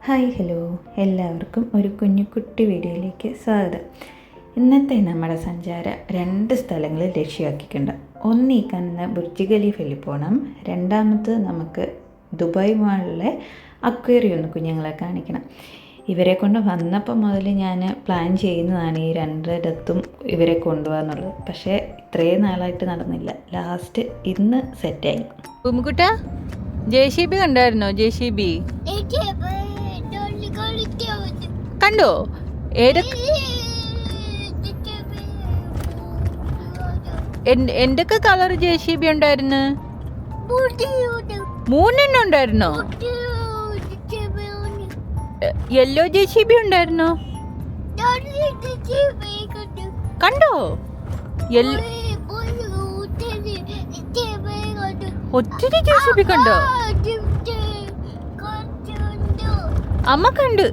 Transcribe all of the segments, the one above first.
Hi hello, എല്ലാവർക്കും ഒരു കുഞ്ഞുകുട്ടി വീഡിയോയിലേക്ക് സ്വാഗതം. ഇന്നത്തെ നമ്മുടെ സഞ്ചാരം 2 സ്ഥലങ്ങളിൽ ലക്ഷ്യമാക്കിയിട്ടുണ്ട്. ഒന്ന് ഈ കാണുന്ന ബുർജ് ഖലീഫയിൽ പോകണം. രണ്ടാമത് നമുക്ക് ദുബായ് മാളിലെ അക്വേറിയം ഒന്ന് കുഞ്ഞുങ്ങളെ കാണിക്കണം. ഇവരെ കൊണ്ട് വന്നപ്പോൾ മുതൽ ഞാൻ പ്ലാൻ ചെയ്യുന്നതാണ് ഈ 2 ഇവരെ കൊണ്ടുപോകാന്നുള്ളത്. പക്ഷേ ഇത്രയും നാളായിട്ട് നടന്നില്ല. ലാസ്റ്റ് ഇന്ന് സെറ്റായി. ഉമ്മുക്കുട്ട JCB കണ്ടായിരുന്നോ? JCB കണ്ടോ? എന്തൊക്കെ കളർ JCB ഉണ്ടായിരുന്നു? 3 ഉണ്ടായിരുന്നോ? യെല്ലോ JCB ഉണ്ടായിരുന്നോ? കണ്ടോ? ഒത്തിരി JCB കണ്ടോ? അമ്മ കണ്ട്.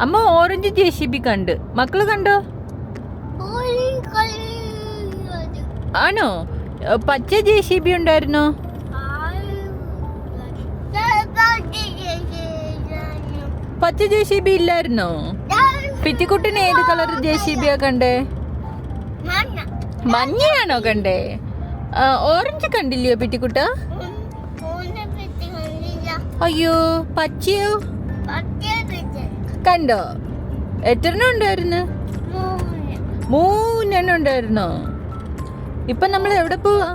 അമ്മ ഓറഞ്ച് JCB കണ്ട്. മക്കള് കണ്ടോ? ആണോ? പച്ച JCB ഉണ്ടായിരുന്നോ? പച്ച JCB ഇല്ലായിരുന്നോ? പിറ്റിക്കുട്ടിന് ഏത് കളർ JCB യാ കണ്ടേ? മഞ്ഞയാണോ കണ്ടേ? ഓറഞ്ച് കണ്ടില്ലയോ പിറ്റിക്കുട്ട? അയ്യോ, പച്ചയോ കണ്ടോ? എത്രണ്ണം ഉണ്ടായിരുന്നു? 3 ഉണ്ടായിരുന്നോ? ഇപ്പൊ നമ്മൾ എവിടെ പോവാ?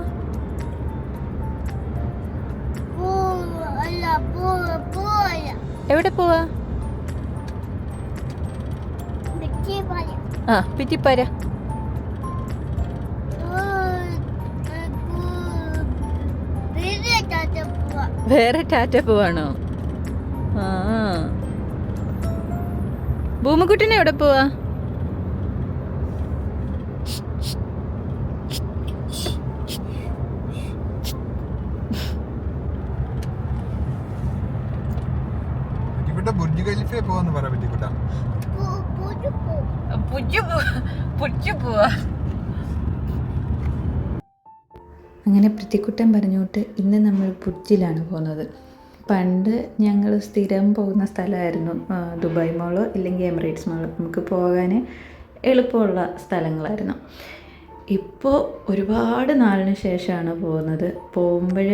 എവിടെ പോവാ? പിറ്റിപ്പാര. വേറെ ടാറ്റ പോവാണോ? ഭൂമിക്കുട്ടിനെ എവിടെ പോവാ? ബുർജ് ഖലീഫയിൽ പോവാന്ന് പറയാ പറ്റിക്കുട്ടാ. അങ്ങനെ പ്രതിക്കുട്ടൻ പറഞ്ഞോട്ട് ഇന്ന് നമ്മൾ ബുർജിലാണ് പോകുന്നത്. പണ്ട് ഞങ്ങൾ സ്ഥിരം പോകുന്ന സ്ഥലമായിരുന്നു ദുബായ് മോളോ ഇല്ലെങ്കിൽ എമിറേറ്റ്സ് മോളോ. നമുക്ക് പോകാൻ എളുപ്പമുള്ള സ്ഥലങ്ങളായിരുന്നു. ഇപ്പോൾ ഒരുപാട് നാളിന് ശേഷമാണ് പോകുന്നത്. പോകുമ്പോൾ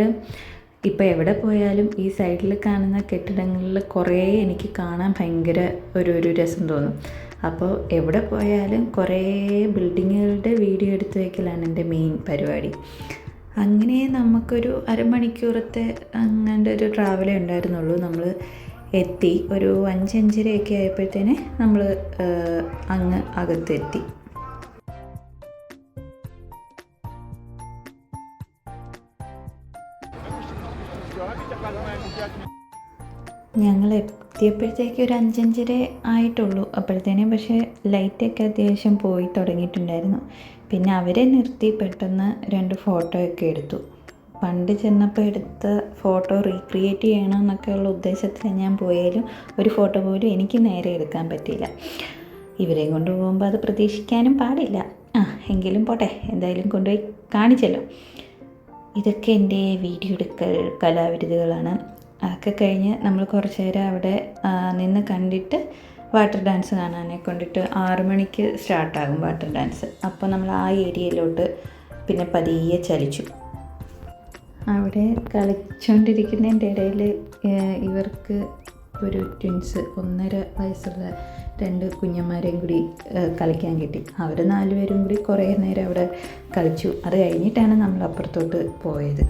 ഇപ്പോൾ എവിടെ പോയാലും ഈ സൈഡിൽ കാണുന്ന കെട്ടിടങ്ങളിൽ കുറേ എനിക്ക് കാണാൻ ഭയങ്കര ഒരു രസം തോന്നും. അപ്പോൾ എവിടെ പോയാലും കുറേ ബിൽഡിങ്ങുകളുടെ വീഡിയോ എടുത്ത് വയ്ക്കലാണ് എൻ്റെ മെയിൻ പരിപാടി. അങ്ങനെ നമുക്കൊരു അരമണിക്കൂറത്തെ അങ്ങനത്തെ ഒരു ട്രാവലേ ഉണ്ടായിരുന്നുള്ളൂ. നമ്മൾ എത്തി ഒരു 5-5:30 ആയപ്പോഴത്തേന് നമ്മൾ അങ്ങ് അകത്തെത്തി. ഞങ്ങൾ എത്തിയപ്പോഴത്തേക്ക് ഒരു 5-5:30 ആയിട്ടുള്ളൂ. അപ്പോഴത്തേനും പക്ഷേ ലൈറ്റൊക്കെ അത്യാവശ്യം പോയി തുടങ്ങിയിട്ടുണ്ടായിരുന്നു. പിന്നെ അവരെ നിർത്തി പെട്ടെന്ന് 2 ഫോട്ടോയൊക്കെ എടുത്തു. പണ്ട് ചെന്നപ്പോൾ എടുത്ത ഫോട്ടോ റീക്രിയേറ്റ് ചെയ്യണം എന്നൊക്കെയുള്ള ഉദ്ദേശത്തിൽ ഞാൻ പോയാലും ഒരു ഫോട്ടോ പോലും എനിക്ക് നേരെ എടുക്കാൻ പറ്റിയില്ല. ഇവരെയും കൊണ്ടുപോകുമ്പോൾ അത് പ്രതീക്ഷിക്കാനും പാടില്ല. എങ്കിലും പോട്ടെ, എന്തായാലും കൊണ്ടുപോയി കാണിച്ചല്ലോ. ഇതൊക്കെ എൻ്റെ വീഡിയോ എടുക്കൽ കലാവിരുതുകളാണ്. അതൊക്കെ കഴിഞ്ഞ് നമ്മൾ കുറച്ച് നേരം അവിടെ നിന്ന് കണ്ടിട്ട് വാട്ടർ ഡാൻസ് കാണാനെ കൊണ്ടിട്ട് 6 മണിക്ക് സ്റ്റാർട്ടാകും വാട്ടർ ഡാൻസ്. അപ്പോൾ നമ്മൾ ആ ഏരിയയിലോട്ട് പിന്നെ പതിയെ ചലിച്ചു. അവിടെ കളിച്ചുകൊണ്ടിരിക്കുന്നതിൻ്റെ ഇടയിൽ ഇവർക്ക് ഒരു ട്വിൻസ് 1.5 വയസ്സുള്ള 2 കുഞ്ഞന്മാരെയും കൂടി കളിക്കാൻ കിട്ടി. അവർ 4 പേരും കൂടി കുറേ നേരം അവിടെ കളിച്ചു. അത് കഴിഞ്ഞിട്ടാണ് നമ്മൾ അപ്പുറത്തോട്ട് പോയത്.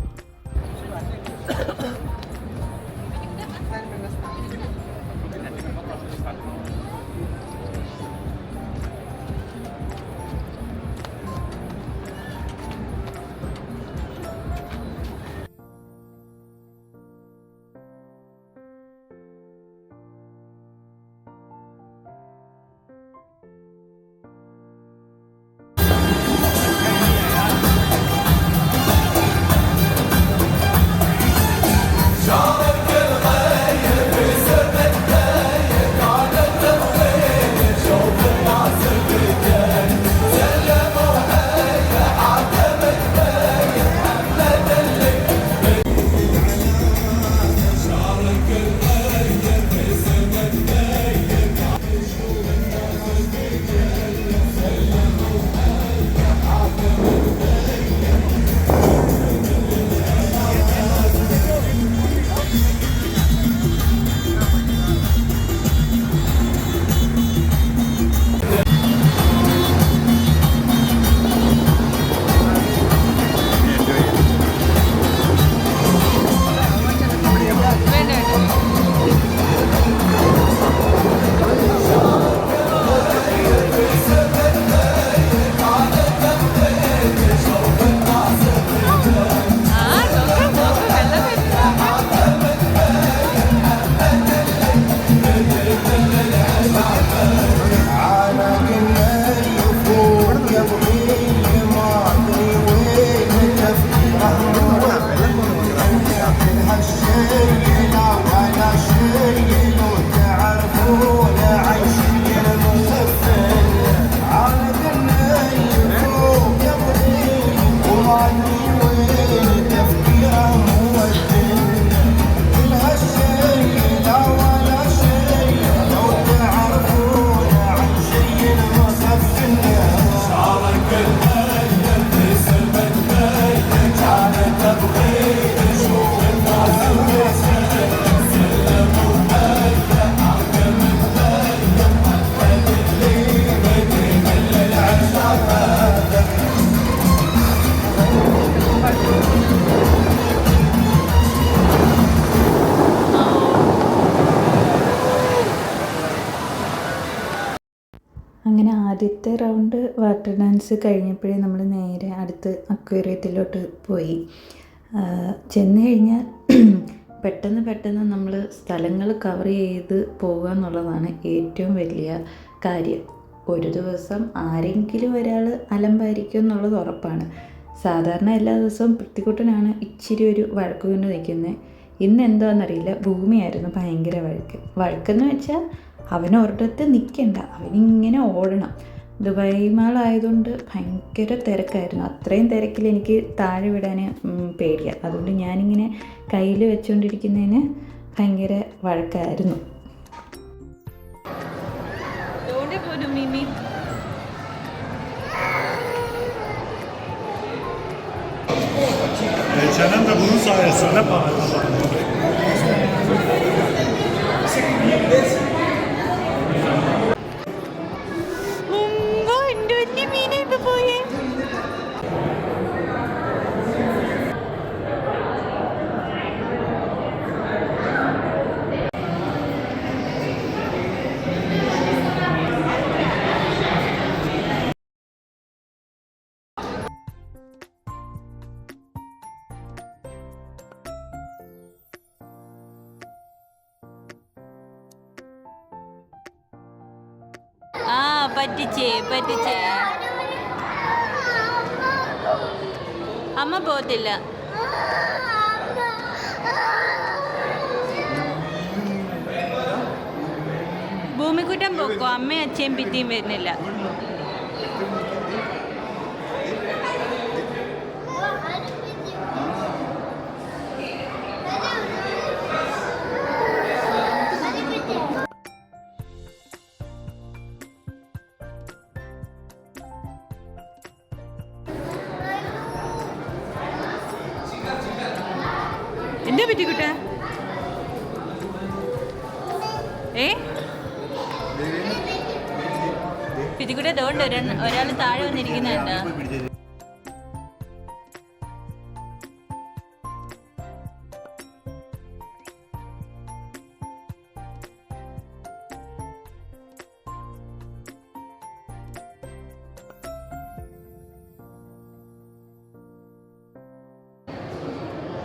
അങ്ങനെ ആദ്യത്തെ റൗണ്ട് വാട്ടർ ഡാൻസ് കഴിഞ്ഞപ്പോഴേ നമ്മൾ നേരെ അടുത്ത് അക്വേറിയത്തിലോട്ട് പോയി. ചെന്ന് കഴിഞ്ഞാൽ പെട്ടെന്ന് നമ്മൾ സ്ഥലങ്ങൾ കവർ ചെയ്ത് പോകുക എന്നുള്ളതാണ് ഏറ്റവും വലിയ കാര്യം. ഒരു ദിവസം ആരെങ്കിലും ഒരാൾ അലമ്പായിരിക്കും എന്നുള്ളത് ഉറപ്പാണ്. സാധാരണ എല്ലാ ദിവസവും പൃഥ്വിക്കുട്ടനാണ് ഇച്ചിരി ഒരു വഴക്ക് കൊണ്ട് നിൽക്കുന്നത്. ഇന്ന് എന്താണെന്നറിയില്ല, ഭൂമിയായിരുന്നു ഭയങ്കര വഴക്കെന്ന് വെച്ചാൽ അവനൊരിടത്ത് നിൽക്കണ്ട, അവനിങ്ങനെ ഓടണം. ദുബായ് മാളായതുകൊണ്ട് ഭയങ്കര തിരക്കായിരുന്നു. അത്രയും തിരക്കിൽ എനിക്ക് താഴെ വിടാൻ പേടിയാണ്. അതുകൊണ്ട് ഞാനിങ്ങനെ കയ്യിൽ വെച്ചുകൊണ്ടിരിക്കുന്നതിന് ഭയങ്കര വഴക്കായിരുന്നു. Geçen de bunun sayesinde bağırdı. പറ്റിച്ചേ അമ്മ പോകത്തില്ല. ഭൂമിക്കുട്ടൻ പോക്കോ, അമ്മയും അച്ഛയും പിറ്റിയും വരുന്നില്ല. എന്താ പറ്റിക്കുട്ട? പിറ്റിക്കുട്ട തോണ്ട് ഒരാൾ താഴെ വന്നിരിക്കുന്നുണ്ടോ?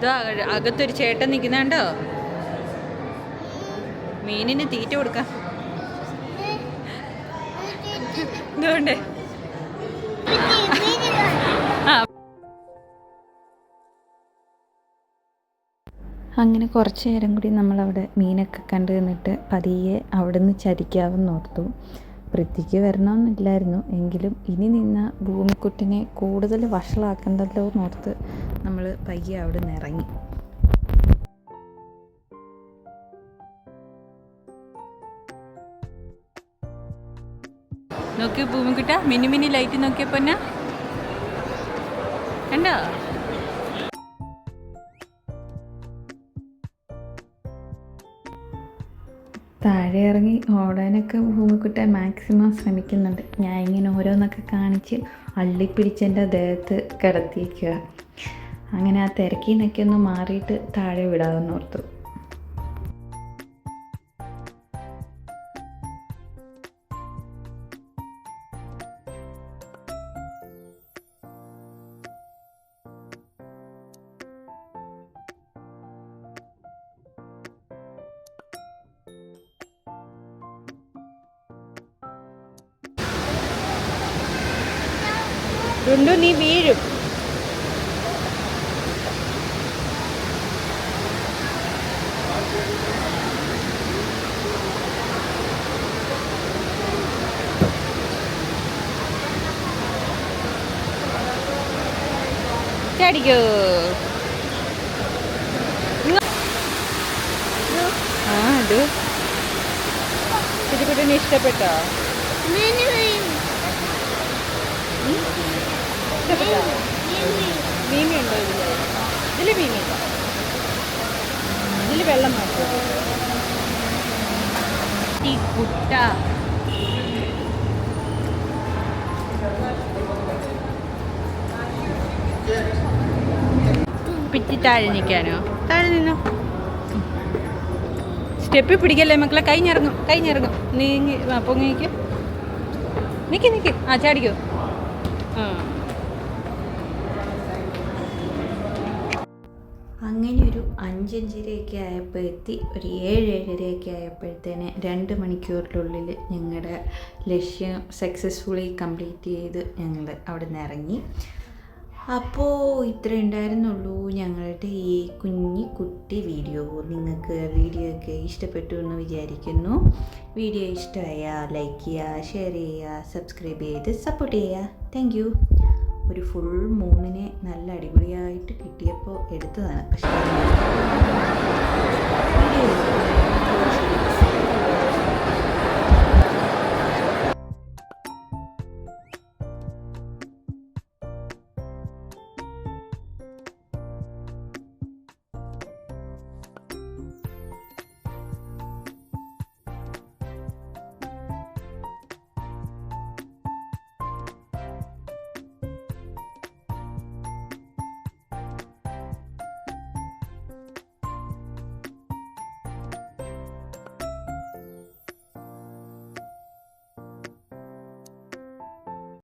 ഇതാ അകത്തൊരു ചേട്ടൻ നിൽക്കുന്നുണ്ടോ? മീനിന് തീറ്റ കൊടുക്കാം. എന്തുകൊണ്ട് അങ്ങനെ കുറച്ച് നേരം കൂടി നമ്മളവിടെ മീനൊക്കെ കണ്ടു നിന്നിട്ട് പതിയെ അവിടെ നിന്ന് ചരിക്കാമെന്ന് ഓർത്തു. പൃഥ്വിക്ക് വരണമെന്നില്ലായിരുന്നു, എങ്കിലും ഇനി നിന്ന ഭൂമിക്കുട്ടിനെ കൂടുതൽ വഷളാക്കണ്ടല്ലോ എന്നോർത്ത് നമ്മൾ പയ്യെ അവിടെ നിന്ന് ഇറങ്ങി. നോക്കിയോ ഭൂമിക്കുട്ട, മിനി ലൈറ്റ് നോക്കിയപ്പോ കണ്ടോ? താഴെ ഇറങ്ങി ഓടാനൊക്കെ ഭൂമിക്കുട്ടൻ മാക്സിമം ശ്രമിക്കുന്നുണ്ട്. ഞാൻ ഇങ്ങനെ ഓരോന്നൊക്കെ കാണിച്ച് അള്ളിപ്പിടിച്ചെൻ്റെ ദേഹത്ത് കിടത്തിയിരിക്കുക. അങ്ങനെ ആ തിരക്കിൽ നിന്നൊക്കെ ഒന്ന് മാറിയിട്ട് താഴെ വിടാമെന്ന് ഓർത്തു. നീ വീഴും. ചാടിക്കോ. ഇത് കുട്ടിനെ ഇഷ്ടപ്പെട്ടോ? മീമിയുണ്ടോ ഇതില് മീമില്ല. ഇതില് വെള്ളം മാറ്റും. ഈ കുട്ട പിറ്റി താഴെ നിൽക്കാനോ? താഴെ നിന്നോ. സ്റ്റെപ്പിൽ പിടിക്കല്ലേ മക്കളെ. കഴിഞ്ഞിറങ്ങും നീങ്ങി പൊങ്ങിക്ക്. നിക്ക് ആ ചാടിക്കോ. അങ്ങനെ ഒരു 5:05 ആയപ്പോൾ എത്തി. ഒരു 7-7:30 ആയപ്പോഴത്തേന് 2 മണിക്കൂറിനുള്ളിൽ ഞങ്ങളുടെ ലക്ഷ്യം സക്സസ്ഫുള്ളി കംപ്ലീറ്റ് ചെയ്ത് ഞങ്ങൾ അവിടെ നിന്ന് ഇറങ്ങി. അപ്പോൾ ഇത്ര ഉണ്ടായിരുന്നുള്ളൂ ഞങ്ങളുടെ ഈ കുട്ടി വീഡിയോ. നിങ്ങൾക്ക് വീഡിയോ ഒക്കെ ഇഷ്ടപ്പെട്ടു എന്ന് വിചാരിക്കുന്നു. വീഡിയോ ഇഷ്ടമായാൽ ലൈക്ക് ചെയ്യുക, ഷെയർ ചെയ്യുക, സബ്സ്ക്രൈബ് ചെയ്ത് സപ്പോർട്ട് ചെയ്യുക. Thank you. ഒരു ഫുൾ മൂണിനെ നല്ല അടിപൊളിയായിട്ട് കിട്ടിയപ്പോൾ എടുത്തതാണ്. പക്ഷേ വീഡിയോ